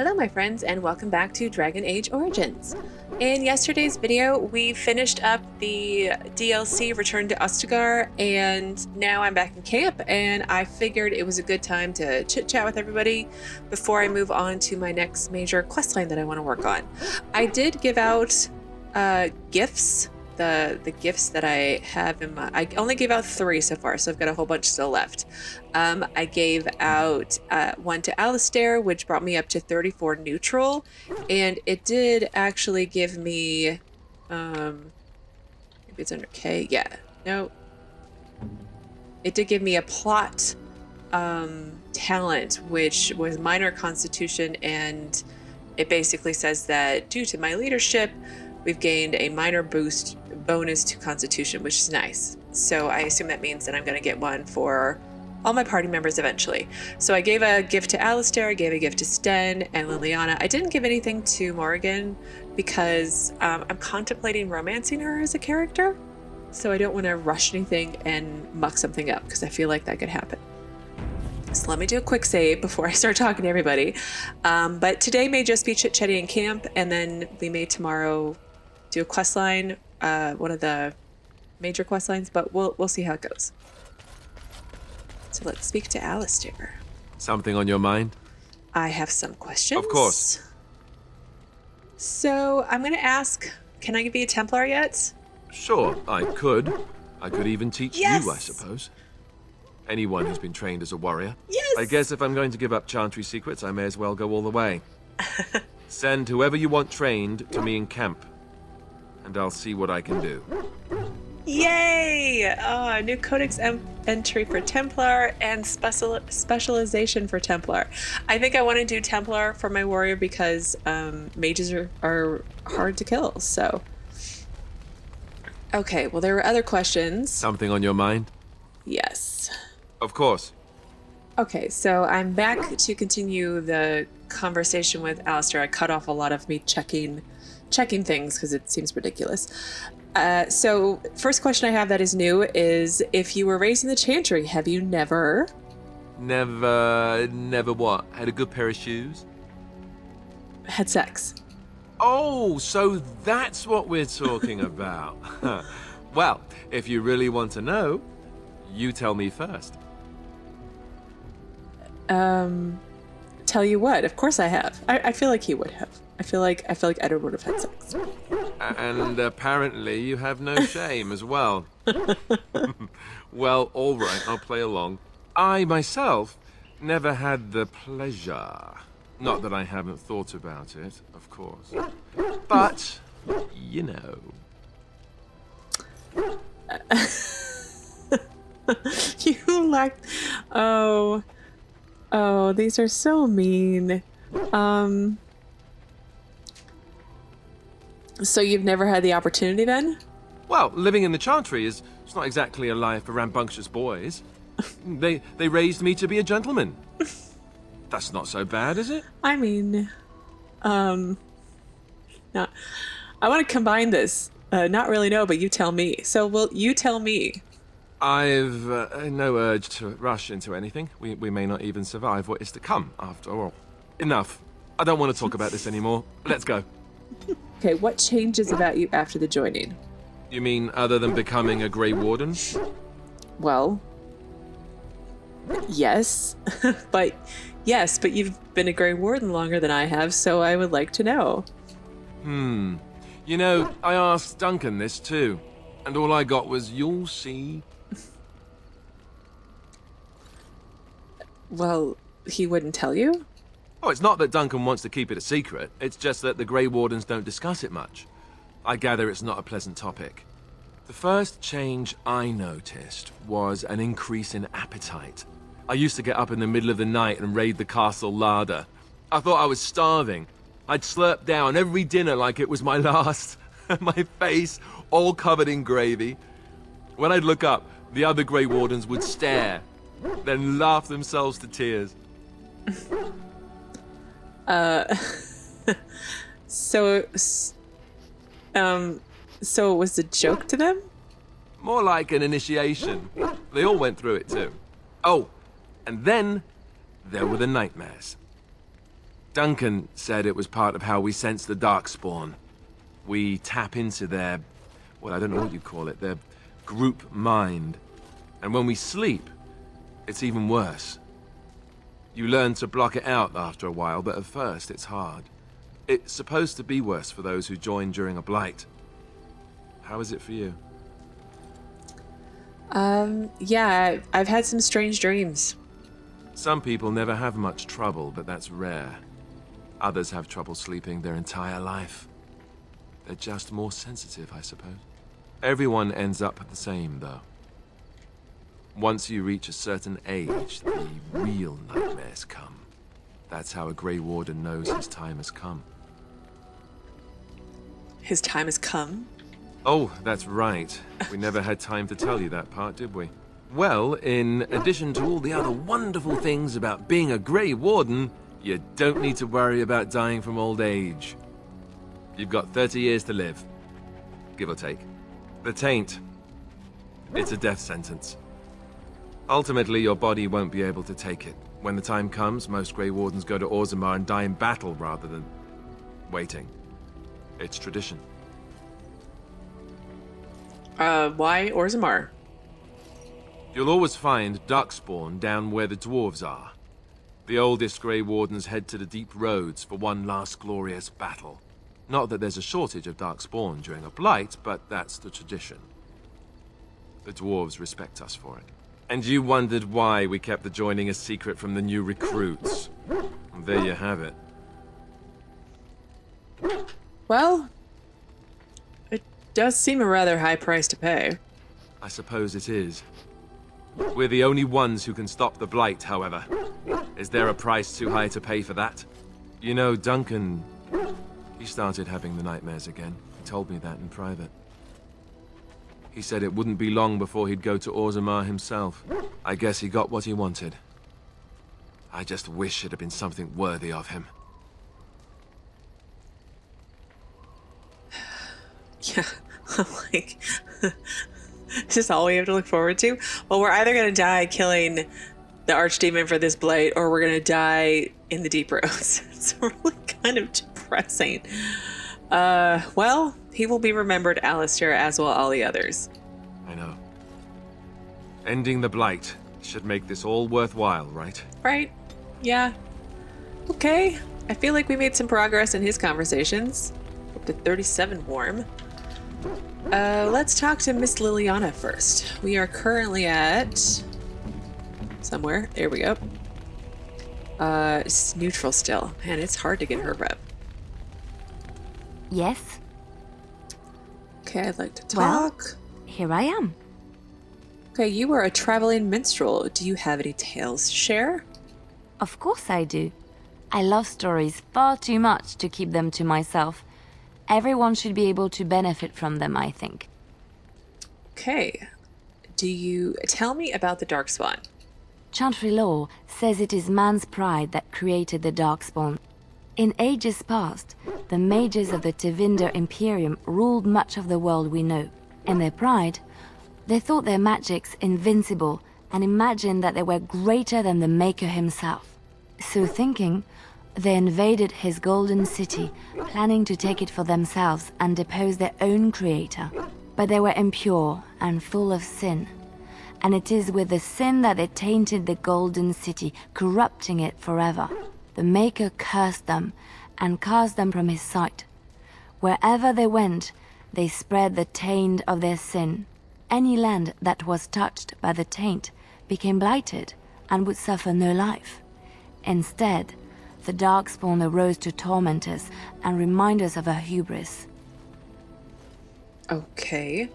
Hello my friends and welcome back to Dragon Age Origins. In yesterday's video we finished up the DLC Return to Ostagar, and now I'm back in camp and I figured it was a good time to chit chat with everybody before I move on to my next major questline that I want to work on. I did give out gifts. The gifts that I have in my... I only gave out 3 so far, so I've got a whole bunch still left. I gave out one to Alistair, which brought me up to 34 neutral, and it did actually give me... maybe it's under K? Yeah. No. It did give me a plot talent, which was minor constitution, and it basically says that due to my leadership, we've gained a minor bonus to Constitution, which is nice. So I assume that means that I'm going to get one for all my party members eventually. So I gave a gift to Alistair, I gave a gift to Sten and Leliana. I didn't give anything to Morrigan because I'm contemplating romancing her as a character. So I don't want to rush anything and muck something up because I feel like that could happen. So let me do a quick save before I start talking to everybody. But today may just be chit-chatting in camp, and then we may tomorrow do a quest line, one of the major quest lines, but we'll see how it goes. So let's speak to Alistair. Something on your mind? I have some questions. Of course. So I'm going to ask, can I be a Templar yet? Sure, I could. I could even teach Yes! you, I suppose. Anyone who's been trained as a warrior. Yes! I guess if I'm going to give up Chantry secrets, I may as well go all the way. Send whoever you want trained to me in camp, and I'll see what I can do. Yay! Oh, new codex entry for Templar and specialization for Templar. I think I want to do Templar for my warrior because mages are hard to kill, so... Okay, well, there were other questions. Something on your mind? Yes. Of course. Okay, so I'm back to continue the conversation with Alistair. I cut off a lot of me checking things because it seems ridiculous. So first question I have that is new is, if you were raised in the Chantry, have you never... Never what? Had a good pair of shoes? had sex? Oh, so that's what we're talking about. Well, if you really want to know, you tell me first. Tell you what? Of course I have. I feel like he would have. I feel like Edward would have had sex. And apparently you have no shame as well. Well, all right, I'll play along. I myself never had the pleasure. Not that I haven't thought about it, of course. But, you know. You like... Oh, these are so mean. So you've never had the opportunity then? Well, living in the Chantry it's not exactly a life for rambunctious boys. They raised me to be a gentleman. That's not so bad, is it? I mean, no, I want to combine this. Not really, no, but you tell me. So will you tell me? I've no urge to rush into anything. We may not even survive what is to come, after all. Enough. I don't want to talk about this anymore. Let's go. Okay, what changes about you after the joining? You mean other than becoming a Grey Warden? Well, yes, but you've been a Grey Warden longer than I have, so I would like to know. You know, I asked Duncan this too, and all I got was, "You'll see." Well, he wouldn't tell you? Oh, it's not that Duncan wants to keep it a secret. It's just that the Grey Wardens don't discuss it much. I gather it's not a pleasant topic. The first change I noticed was an increase in appetite. I used to get up in the middle of the night and raid the castle larder. I thought I was starving. I'd slurp down every dinner like it was my last. My face all covered in gravy. When I'd look up, the other Grey Wardens would stare, then laugh themselves to tears. So it was a joke to them? More like an initiation. They all went through it too. Oh, and then there were the nightmares. Duncan said it was part of how we sense the Darkspawn. We tap into their, well, I don't know what you call it, their group mind. And when we sleep, it's even worse. You learn to block it out after a while, but at first it's hard. It's supposed to be worse for those who join during a blight. How is it for you? Yeah, I've had some strange dreams. Some people never have much trouble, but that's rare. Others have trouble sleeping their entire life. They're just more sensitive, I suppose. Everyone ends up the same, though. Once you reach a certain age, the real nightmares come. That's how a Grey Warden knows his time has come. His time has come? Oh, that's right. We never had time to tell you that part, did we? Well, in addition to all the other wonderful things about being a Grey Warden, you don't need to worry about dying from old age. You've got 30 years to live, give or take. The taint, it's a death sentence. Ultimately, your body won't be able to take it. When the time comes, most Grey Wardens go to Orzammar and die in battle rather than waiting. It's tradition. Why Orzammar? You'll always find Darkspawn down where the dwarves are. The oldest Grey Wardens head to the deep roads for one last glorious battle. Not that there's a shortage of Darkspawn during a blight, but that's the tradition. The dwarves respect us for it. And you wondered why we kept the joining a secret from the new recruits. And there you have it. Well, it does seem a rather high price to pay. I suppose it is. We're the only ones who can stop the blight, however. Is there a price too high to pay for that? You know, Duncan, he started having the nightmares again. He told me that in private. He said it wouldn't be long before he'd go to Orzammar himself. I guess he got what he wanted. I just wish it had been something worthy of him. Yeah, I'm like, is this all we have to look forward to? Well, we're either going to die killing the archdemon for this blight, or we're going to die in the deep roads. It's really kind of depressing. Well, he will be remembered, Alistair, as will all the others. I know. Ending the blight should make this all worthwhile, right? Right? Yeah. Okay. I feel like we made some progress in his conversations. Up to 37 warm. Let's talk to Miss Leliana first. We are currently at... somewhere. There we go. It's neutral still. Man, it's hard to get her rep. Yes? Okay, I'd like to talk. Well, here I am. Okay, you are a traveling minstrel. Do you have any tales to share? Of course I do. I love stories far too much to keep them to myself. Everyone should be able to benefit from them, I think. Okay. Do you tell me about the Darkspawn? Chantry law says it is man's pride that created the Darkspawn. In ages past, the mages of the Tevinder Imperium ruled much of the world we know. In their pride, they thought their magics invincible and imagined that they were greater than the Maker himself. So thinking, they invaded his golden city, planning to take it for themselves and depose their own creator. But they were impure and full of sin. And it is with the sin that they tainted the golden city, corrupting it forever. The Maker cursed them and cast them from his sight. Wherever they went, they spread the taint of their sin. Any land that was touched by the taint became blighted and would suffer no life. Instead, the Darkspawn arose to torment us and remind us of our hubris. Okay.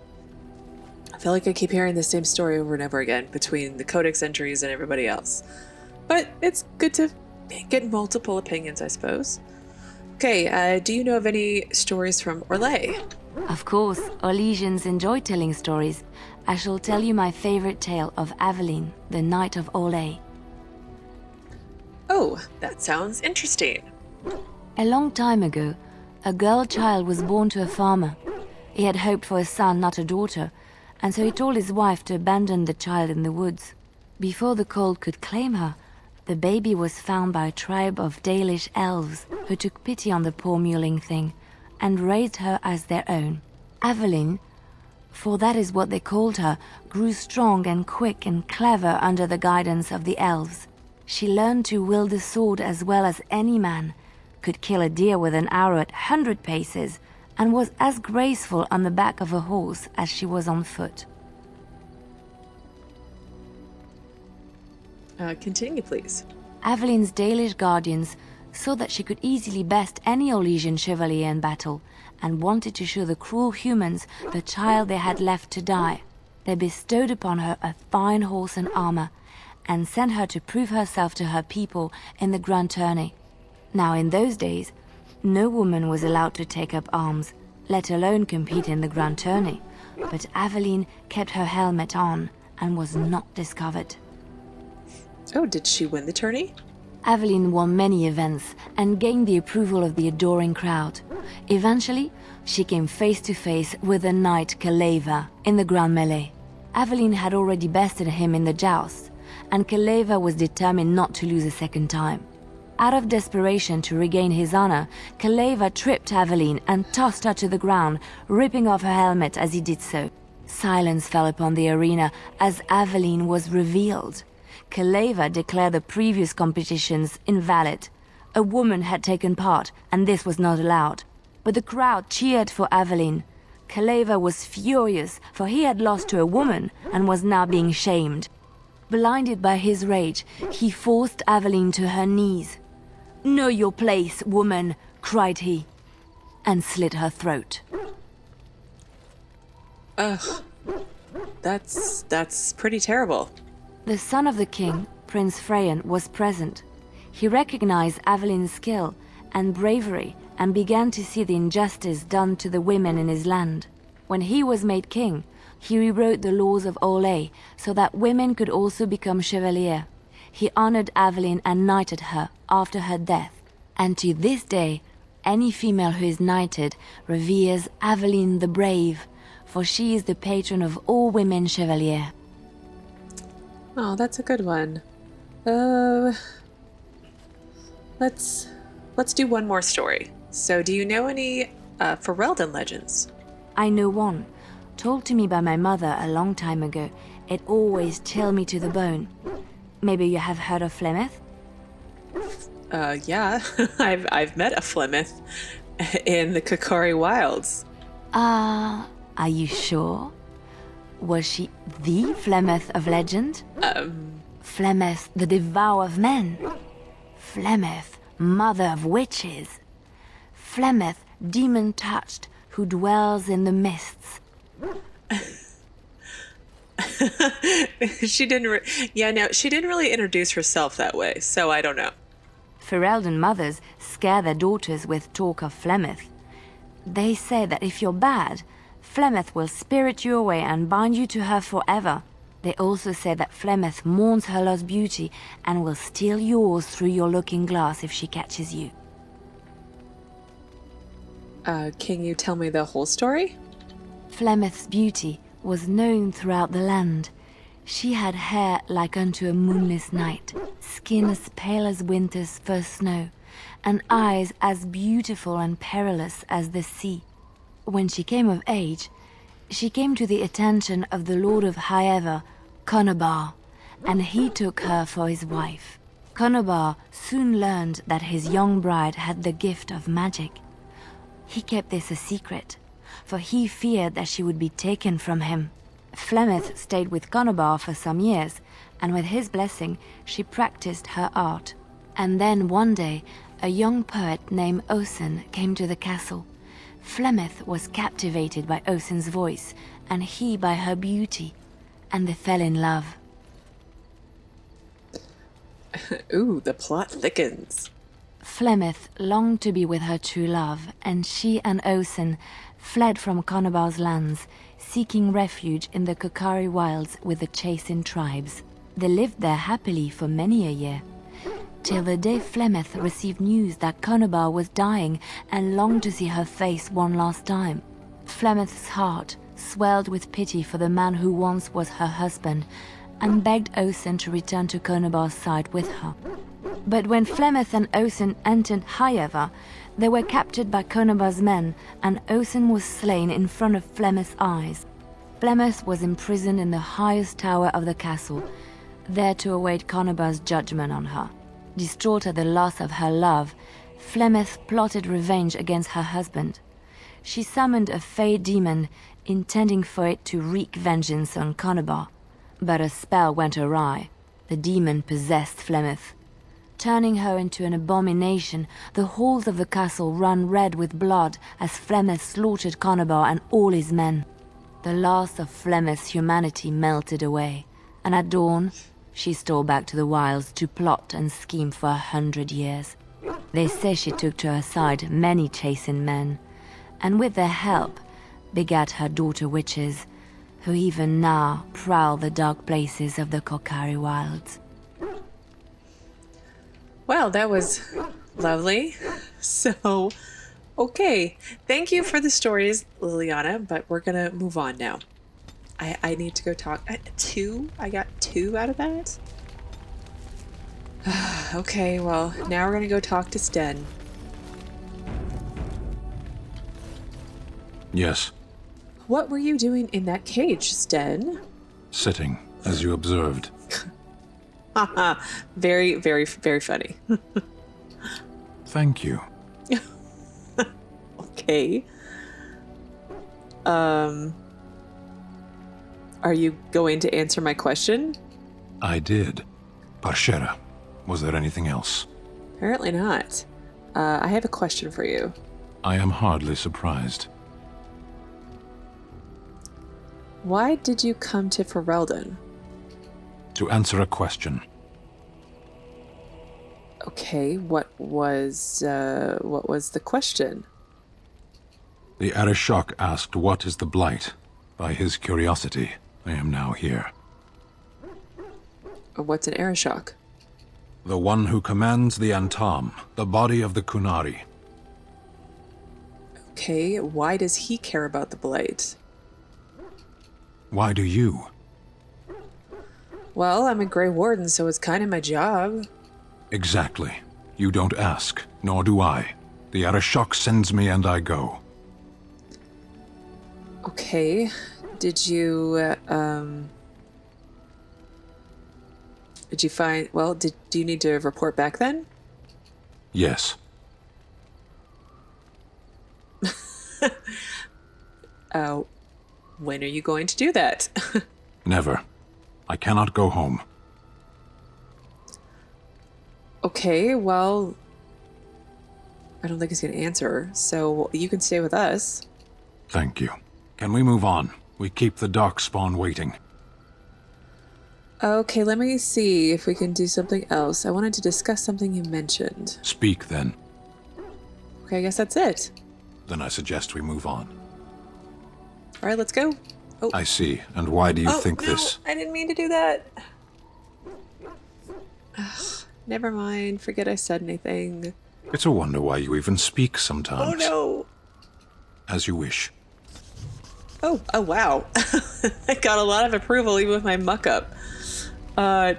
I feel like I keep hearing the same story over and over again between the Codex entries and everybody else. But it's good to get multiple opinions, I suppose. Okay, do you know of any stories from Orlais? Of course, Orlesians enjoy telling stories. I shall tell you my favorite tale of Aveline, the Knight of Orlais. Oh, that sounds interesting. A long time ago, a girl child was born to a farmer. He had hoped for a son, not a daughter, and so he told his wife to abandon the child in the woods. Before the cold could claim her, The baby was found by a tribe of Dalish elves who took pity on the poor mewling thing and raised her as their own. Aveline, for that is what they called her, grew strong and quick and clever under the guidance of the elves. She learned to wield the sword as well as any man, could kill a deer with an arrow at 100 paces, and was as graceful on the back of a horse as she was on foot. Continue, please. Aveline's Dalish guardians saw that she could easily best any Orlesian chevalier in battle, and wanted to show the cruel humans the child they had left to die. They bestowed upon her a fine horse and armor, and sent her to prove herself to her people in the grand tourney. Now in those days, no woman was allowed to take up arms, let alone compete in the grand tourney, but Aveline kept her helmet on and was not discovered. Oh, did she win the tourney? Aveline won many events and gained the approval of the adoring crowd. Eventually, she came face to face with the knight Kaleva in the grand melee. Aveline had already bested him in the joust, and Kaleva was determined not to lose a second time. Out of desperation to regain his honor, Kaleva tripped Aveline and tossed her to the ground, ripping off her helmet as he did so. Silence fell upon the arena as Aveline was revealed. Kaleva declared the previous competitions invalid. A woman had taken part, and this was not allowed. But the crowd cheered for Aveline. Kaleva was furious, for he had lost to a woman and was now being shamed. Blinded by his rage, he forced Aveline to her knees. "Know your place, woman," cried he, and slit her throat. Ugh. That's pretty terrible. The son of the king, Prince Freyan, was present. He recognized Aveline's skill and bravery and began to see the injustice done to the women in his land. When he was made king, he rewrote the laws of Orlais so that women could also become chevalier. He honored Aveline and knighted her after her death, and to this day, any female who is knighted reveres Aveline the Brave, for she is the patron of all women chevalier. Oh, that's a good one. Let's do one more story. So, do you know any Ferelden legends? I know one, told to me by my mother a long time ago. It always chilled me to the bone. Maybe you have heard of Flemeth? Yeah. I've met a Flemeth in the Kakari Wilds. Are you sure? Was she the Flemeth of legend? Flemeth, the devourer of men? Flemeth, mother of witches? Flemeth, demon-touched, who dwells in the mists? She didn't really introduce herself that way, so I don't know. Ferelden mothers scare their daughters with talk of Flemeth. They say that if you're bad, Flemeth will spirit you away and bind you to her forever. They also say that Flemeth mourns her lost beauty and will steal yours through your looking glass if she catches you. Can you tell me the whole story? Flemeth's beauty was known throughout the land. She had hair like unto a moonless night, skin as pale as winter's first snow, and eyes as beautiful and perilous as the sea. When she came of age, she came to the attention of the Lord of Highever, Conobar, and he took her for his wife. Conobar soon learned that his young bride had the gift of magic. He kept this a secret, for he feared that she would be taken from him. Flemeth stayed with Conobar for some years, and with his blessing, she practiced her art. And then one day, a young poet named Osen came to the castle. Flemeth was captivated by Osen's voice, and he by her beauty, and they fell in love. Ooh, the plot thickens. Flemeth longed to be with her true love, and she and Osen fled from Conobar's lands, seeking refuge in the Kakari wilds with the Chasing tribes. They lived there happily for many a year, till the day Flemeth received news that Conobar was dying and longed to see her face one last time. Flemeth's heart swelled with pity for the man who once was her husband, and begged Osen to return to Conobar's side with her. But when Flemeth and Osen entered Highever, they were captured by Conobar's men, and Osen was slain in front of Flemeth's eyes. Flemeth was imprisoned in the highest tower of the castle, there to await Conobar's judgment on her. Distraught at the loss of her love, Flemeth plotted revenge against her husband. She summoned a fey demon, intending for it to wreak vengeance on Conobar. But a spell went awry. The demon possessed Flemeth. Turning her into an abomination, the halls of the castle ran red with blood as Flemeth slaughtered Conobar and all his men. The last of Flemeth's humanity melted away, and at dawn, she stole back to the wilds to plot and scheme for 100 years. They say she took to her side many chastened men, and with their help, begat her daughter witches, who even now prowl the dark places of the Kokari wilds. Well, that was lovely. So, okay. Thank you for the stories, Leliana, but we're gonna move on now. I need to go talk. Two? I got 2 out of that? Okay, well, now we're gonna go talk to Sten. Yes. What were you doing in that cage, Sten? Sitting, as you observed. Haha, very, very, very funny. Thank you. Okay. Are you going to answer my question? I did. Parshera, was there anything else? Apparently not. I have a question for you. I am hardly surprised. Why did you come to Ferelden? To answer a question. Okay, what was the question? The Arishok asked what is the Blight. By his curiosity, I am now here. What's an Arishok? The one who commands the Antam, the body of the Kunari. Okay, why does he care about the Blight? Why do you? Well, I'm a Grey Warden, so it's kind of my job. Exactly. You don't ask, nor do I. The Arishok sends me and I go. Okay, did you find, well, do you need to report back then? Yes. When are you going to do that? Never. I cannot go home. Okay, well, I don't think he's going to answer, so you can stay with us. Thank you. Can we move on? We keep the Darkspawn waiting. Okay, let me see if we can do something else. I wanted to discuss something you mentioned. Speak then. Okay, I guess that's it. Then I suggest we move on. All right, let's go. Oh. I see. And why do you think no, this? I didn't mean to do that. Ugh, never mind. Forget I said anything. It's a wonder why you even speak sometimes. Oh, no. As you wish. Oh, wow. I got a lot of approval even with my muck-up.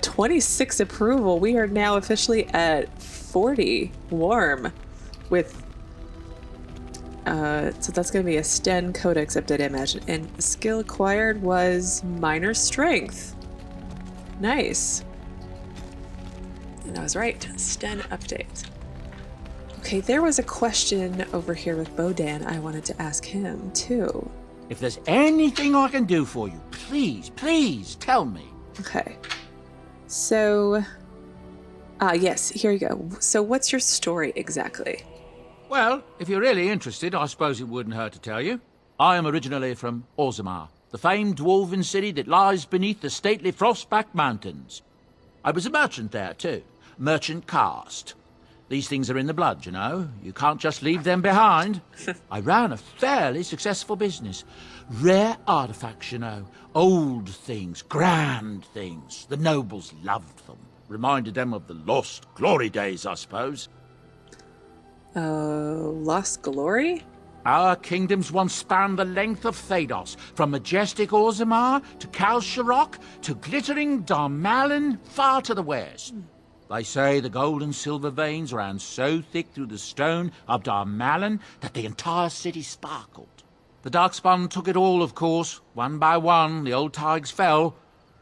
26 approval. We are now officially at 40 warm with... so that's going to be a Sten Codex update, I imagine. And the skill acquired was minor strength. Nice. And I was right. Sten update. Okay, there was a question over here with Bodahn I wanted to ask him, too. If there's anything I can do for you, please tell me. Okay. So, yes, here you go. So what's your story exactly? Well, if you're really interested, I suppose it wouldn't hurt to tell you. I am originally from Orzammar, the famed dwarven city that lies beneath the stately Frostback Mountains. I was a merchant there, too. Merchant caste. These things are in the blood, you know. You can't just leave them behind. I ran a fairly successful business. Rare artifacts, you know. Old things, grand things. The nobles loved them. Reminded them of the lost glory days, I suppose. Lost glory? Our kingdoms once spanned the length of Thados, from majestic Orzammar to Kal Sharok to glittering Darmalin far to the west. They say the gold and silver veins ran so thick through the stone of Darmalin that the entire city sparkled. The Darkspawn took it all, of course. One by one, the old Tigers fell,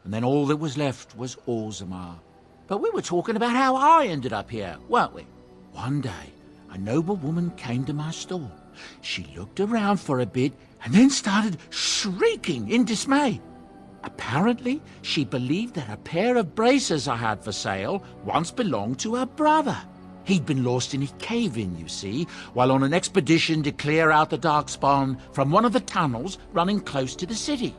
and then all that was left was Orzammar. But we were talking about how I ended up here, weren't we? One day, a noble woman came to my stall. She looked around for a bit and then started shrieking in dismay. Apparently, she believed that a pair of braces I had for sale once belonged to her brother. He'd been lost in a cave-in, you see, while on an expedition to clear out the Darkspawn from one of the tunnels running close to the city.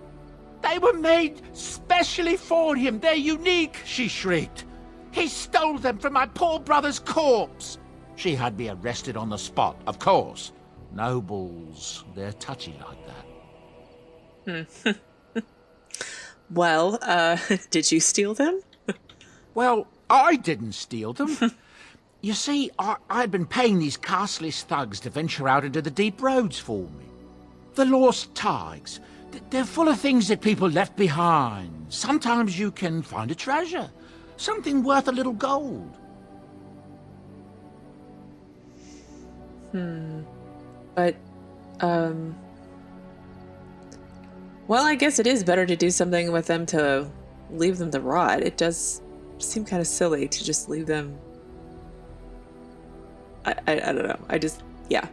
They were made specially for him. They're unique, she shrieked. He stole them from my poor brother's corpse. She had me arrested on the spot, of course. Nobles, they're touchy like that. Well, did you steal them? Well, I didn't steal them. You see, I'd been paying these castless thugs to venture out into the deep roads for me. The lost tigers, they're full of things that people left behind. Sometimes you can find a treasure, something worth a little gold. But, well, I guess it is better to do something with them to leave them to rot. It does seem kind of silly to just leave them. I don't know. Yeah.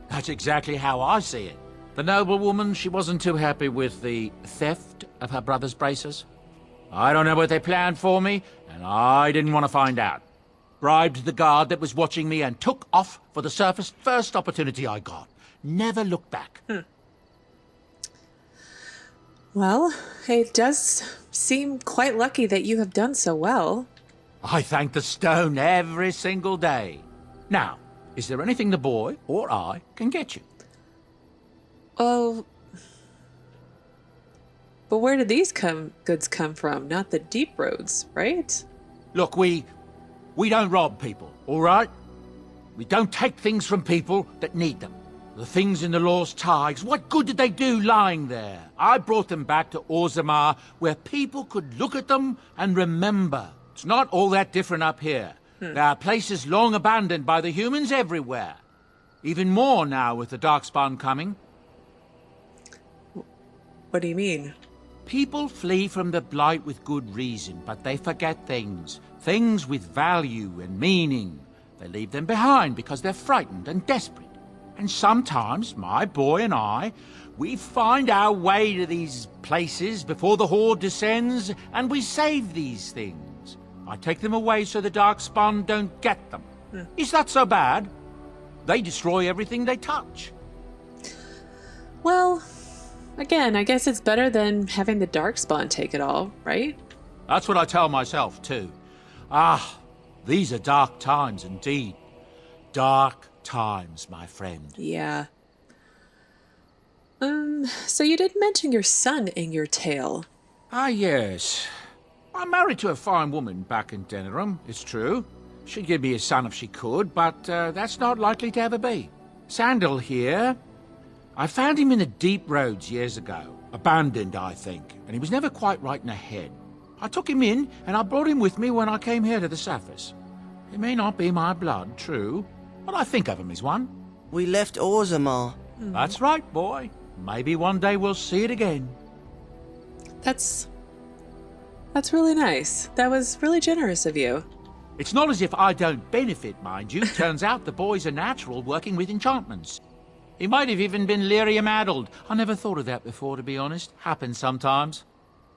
That's exactly how I see it. The noblewoman, she wasn't too happy with the theft of her brother's braces. I don't know what they planned for me, and I didn't want to find out. Bribed the guard that was watching me and took off for the surface first opportunity I got. Never looked back. Well, it does seem quite lucky that you have done so well. I thank the stone every single day. Now, is there anything the boy or I can get you? Oh, but where did these goods come from? Not the deep roads, right? Look, we don't rob people, all right? We don't take things from people that need them. The things in the Lost Tigers, what good did they do lying there? I brought them back to Orzammar, where people could look at them and remember. It's not all that different up here. There are places long abandoned by the humans everywhere. Even more now with the Darkspawn coming. What do you mean? People flee from the Blight with good reason, but they forget things. Things with value and meaning. They leave them behind because they're frightened and desperate. And sometimes, my boy and I, we find our way to these places before the Horde descends, and we save these things. I take them away so the Darkspawn don't get them. Is that so bad? They destroy everything they touch. Well, again, I guess it's better than having the Darkspawn take it all, right? That's what I tell myself, too. Ah, these are dark times indeed. Dark times, my friend. Yeah. So you did mention your son in your tale. Ah, yes. I'm married to a fine woman back in Denerim, it's true. She'd give me a son if she could, but that's not likely to ever be. Sandal here. I found him in the deep roads years ago. Abandoned, I think, and he was never quite right in the head. I took him in, and I brought him with me when I came here to the surface. He may not be my blood, true, but I think of him as one. We left Orzammar. That's right, boy. Maybe one day we'll see it again. That's really nice. That was really generous of you. It's not as if I don't benefit, mind you. Turns out the boy's a natural working with enchantments. He might have even been lyrium-addled. I never thought of that before, to be honest. Happens sometimes.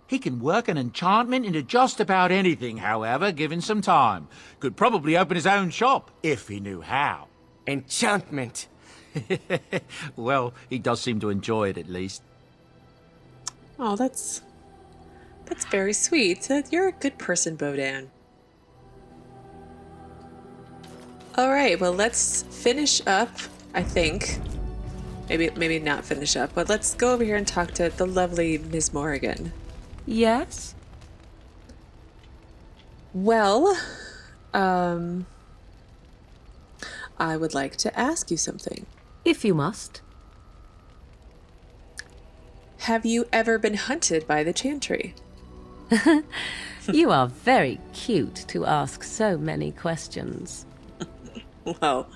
He can work an enchantment into just about anything, however, given some time. Could probably open his own shop, if he knew how. Enchantment. Well, he does seem to enjoy it, at least. Oh, that's very sweet. You're a good person, Bodahn. All right, well, let's finish up, I think. Maybe not finish up, but let's go over here and talk to the lovely Miss Morrigan. Yes? Well, I would like to ask you something. If you must. Have you ever been hunted by the Chantry? You are very cute to ask so many questions. Well,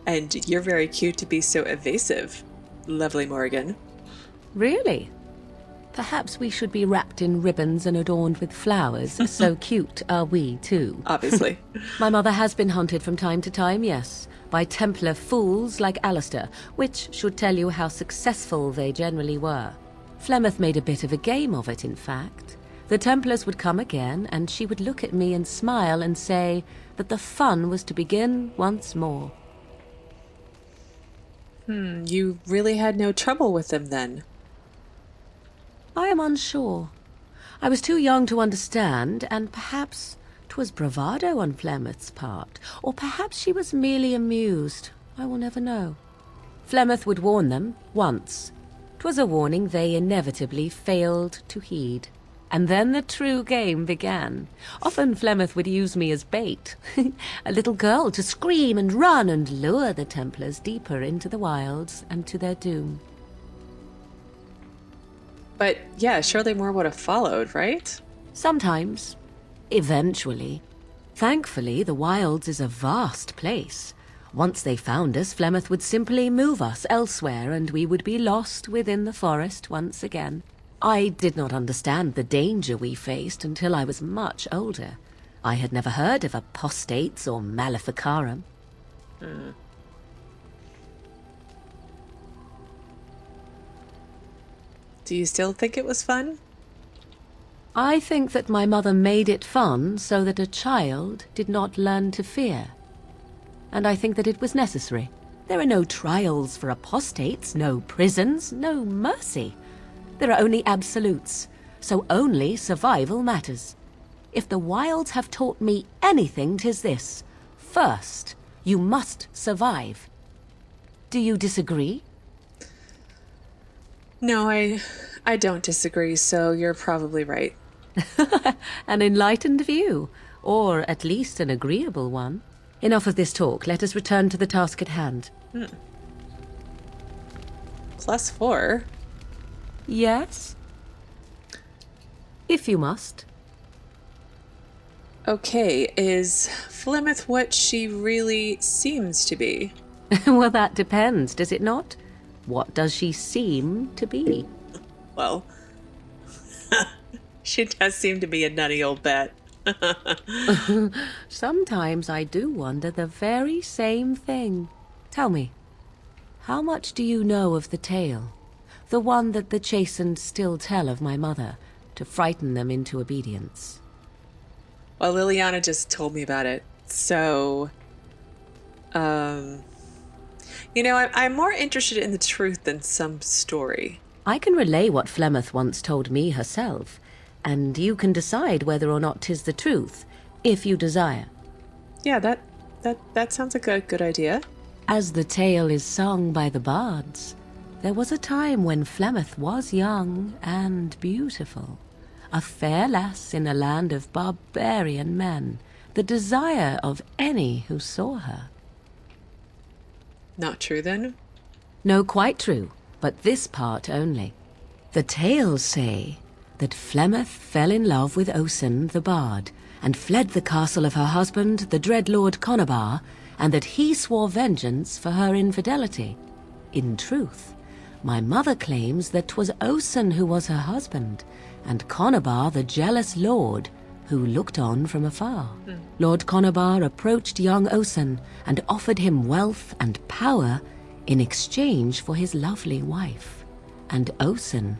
and you're very cute to be so evasive, lovely Morrigan. Really? Perhaps we should be wrapped in ribbons and adorned with flowers. So cute are we, too. Obviously. My mother has been hunted from time to time, yes, by Templar fools like Alistair, which should tell you how successful they generally were. Flemeth made a bit of a game of it, in fact. The Templars would come again, and she would look at me and smile and say that the fun was to begin once more. You really had no trouble with them then? I am unsure. I was too young to understand, and perhaps 'twas bravado on Flemeth's part, or perhaps she was merely amused. I will never know. Flemeth would warn them, once. 'Twas a warning they inevitably failed to heed. And then the true game began. Often Flemeth would use me as bait, a little girl to scream and run and lure the Templars deeper into the wilds and to their doom. But yeah, surely more would have followed, right? Sometimes. Eventually. Thankfully, the wilds is a vast place. Once they found us, Flemeth would simply move us elsewhere, and we would be lost within the forest once again. I did not understand the danger we faced until I was much older. I had never heard of apostates or maleficarum. Do you still think it was fun? I think that my mother made it fun so that a child did not learn to fear. And I think that it was necessary. There are no trials for apostates, no prisons, no mercy. There are only absolutes, so only survival matters. If the wilds have taught me anything, 'tis this. First, you must survive. Do you disagree? No, I don't disagree, so you're probably right. An enlightened view, or at least an agreeable one. Enough of this talk. Let us return to the task at hand. +4? Yes? If you must. Okay, is Flemeth what she really seems to be? Well, that depends, does it not? What does she seem to be? Well, she does seem to be a nutty old bat. Sometimes I do wonder the very same thing. Tell me, how much do you know of the tale? The one that the chastened still tell of my mother, to frighten them into obedience. Well, Leliana just told me about it, so... You know, I'm more interested in the truth than some story. I can relay what Flemeth once told me herself, and you can decide whether or not 'tis the truth, if you desire. Yeah, that sounds like a good idea. As the tale is sung by the bards, there was a time when Flemeth was young and beautiful, a fair lass in a land of barbarian men, the desire of any who saw her. Not true, then? No, quite true, but this part only. The tales say that Flemeth fell in love with Osen the bard, and fled the castle of her husband, the dread Lord Conabar, and that he swore vengeance for her infidelity. In truth, my mother claims that 'twas Osen who was her husband, and Conabar the jealous lord who looked on from afar. Lord Conabar approached young Osen and offered him wealth and power in exchange for his lovely wife, and Osen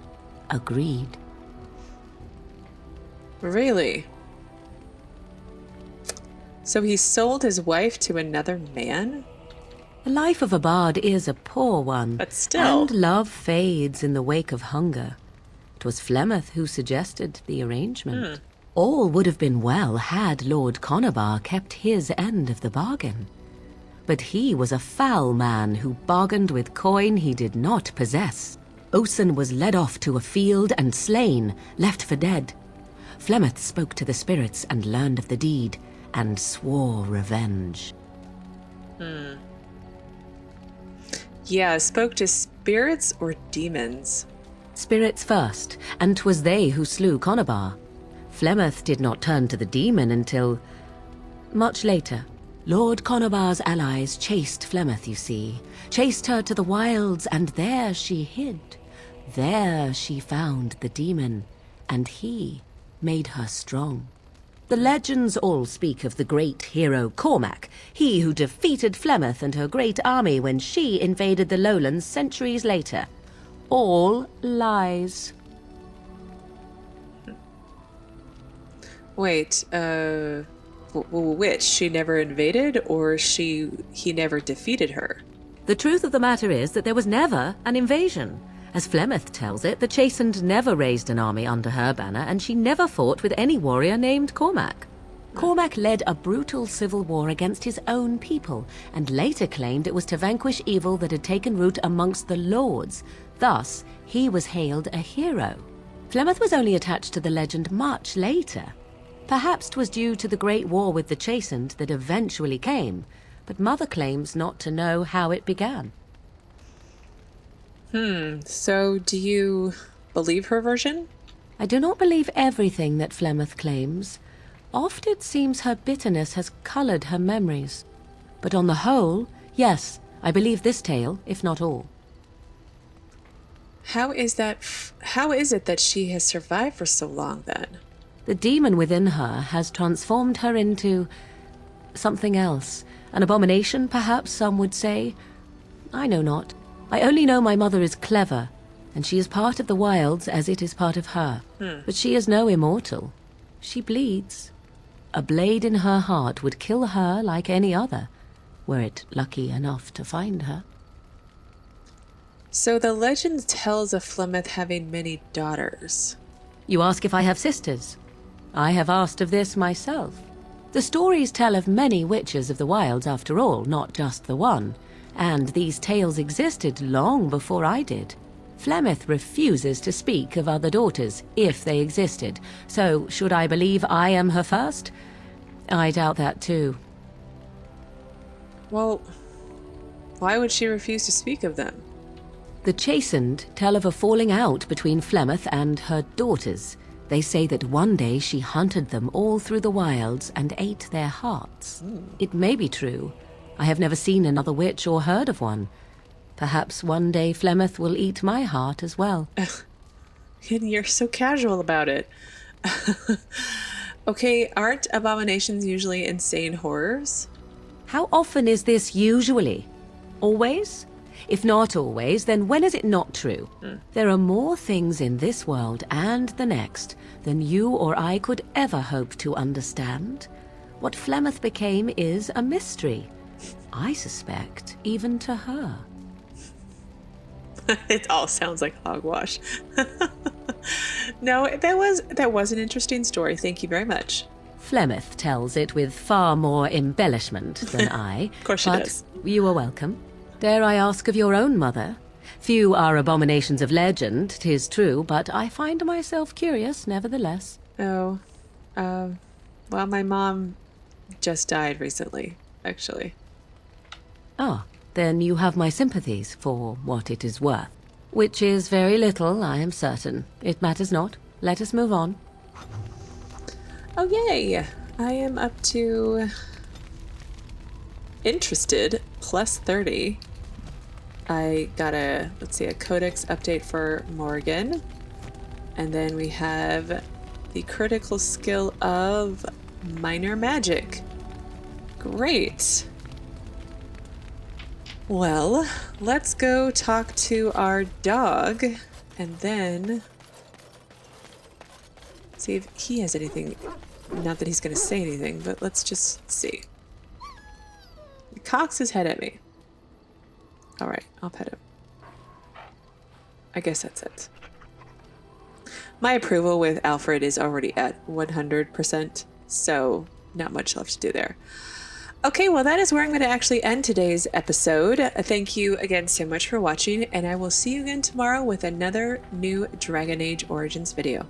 agreed. Really? So he sold his wife to another man? The life of a bard is a poor one, But still. and love fades in the wake of hunger. 'Twas Flemeth who suggested the arrangement. All would have been well had Lord Conabar kept his end of the bargain. But he was a foul man who bargained with coin he did not possess. Osen was led off to a field and slain, left for dead. Flemeth spoke to the spirits and learned of the deed, and swore revenge. Yeah, spoke to spirits or demons? Spirits first, and 'twas they who slew Conobar. Flemeth did not turn to the demon until much later. Lord Conobar's allies chased Flemeth, you see. Chased her to the wilds, and there she hid. There she found the demon, and he made her strong. The legends all speak of the great hero Cormac, he who defeated Flemeth and her great army when she invaded the lowlands centuries later. All lies. Wait, which? She never invaded, or he never defeated her? The truth of the matter is that there was never an invasion. As Flemeth tells it, the Chastened never raised an army under her banner, and she never fought with any warrior named Cormac. Cormac led a brutal civil war against his own people, and later claimed it was to vanquish evil that had taken root amongst the lords. Thus, he was hailed a hero. Flemeth was only attached to the legend much later. Perhaps 'twas due to the great war with the Chastened that eventually came, but Mother claims not to know how it began. So do you believe her version? I do not believe everything that Flemeth claims. Oft it seems her bitterness has coloured her memories. But on the whole, yes, I believe this tale, if not all. How is it that she has survived for so long, then? The demon within her has transformed her into something else. An abomination, perhaps some would say. I know not. I only know my mother is clever, and she is part of the wilds as it is part of her. But she is no immortal. She bleeds. A blade in her heart would kill her like any other, were it lucky enough to find her. So the legend tells of Flemeth having many daughters. You ask if I have sisters. I have asked of this myself. The stories tell of many witches of the wilds after all, not just the one. And these tales existed long before I did. Flemeth refuses to speak of other daughters, if they existed. So, should I believe I am her first? I doubt that too. Well, why would she refuse to speak of them? The Chastened tell of a falling out between Flemeth and her daughters. They say that one day she hunted them all through the wilds and ate their hearts. It may be true. I have never seen another witch or heard of one. Perhaps one day Flemeth will eat my heart as well. And you're so casual about it. Okay, aren't abominations usually insane horrors? How often is this usually? Always? If not always, then when is it not true? There are more things in this world and the next than you or I could ever hope to understand. What Flemeth became is a mystery. I suspect, even to her. It all sounds like hogwash. No, that was an interesting story. Thank you very much. Flemeth tells it with far more embellishment than I. Of course she but does. You are welcome. Dare I ask of your own mother? Few are abominations of legend, 'tis true, but I find myself curious nevertheless. Oh, well, my mom just died recently, actually. Ah, then you have my sympathies for what it is worth. Which is very little, I am certain. It matters not. Let us move on. Oh, yay! I am up to interested, plus 30. I got a codex update for Morrigan. And then we have the critical skill of minor magic. Great. Well, let's go talk to our dog and then see if he has anything. Not that he's going to say anything, but let's just see. He cocks his head at me. All right, I'll pet him. I guess that's it. My approval with Alfred is already at 100%, so not much left to do there. Okay, well, that is where I'm going to actually end today's episode. Thank you again so much for watching, and I will see you again tomorrow with another new Dragon Age Origins video.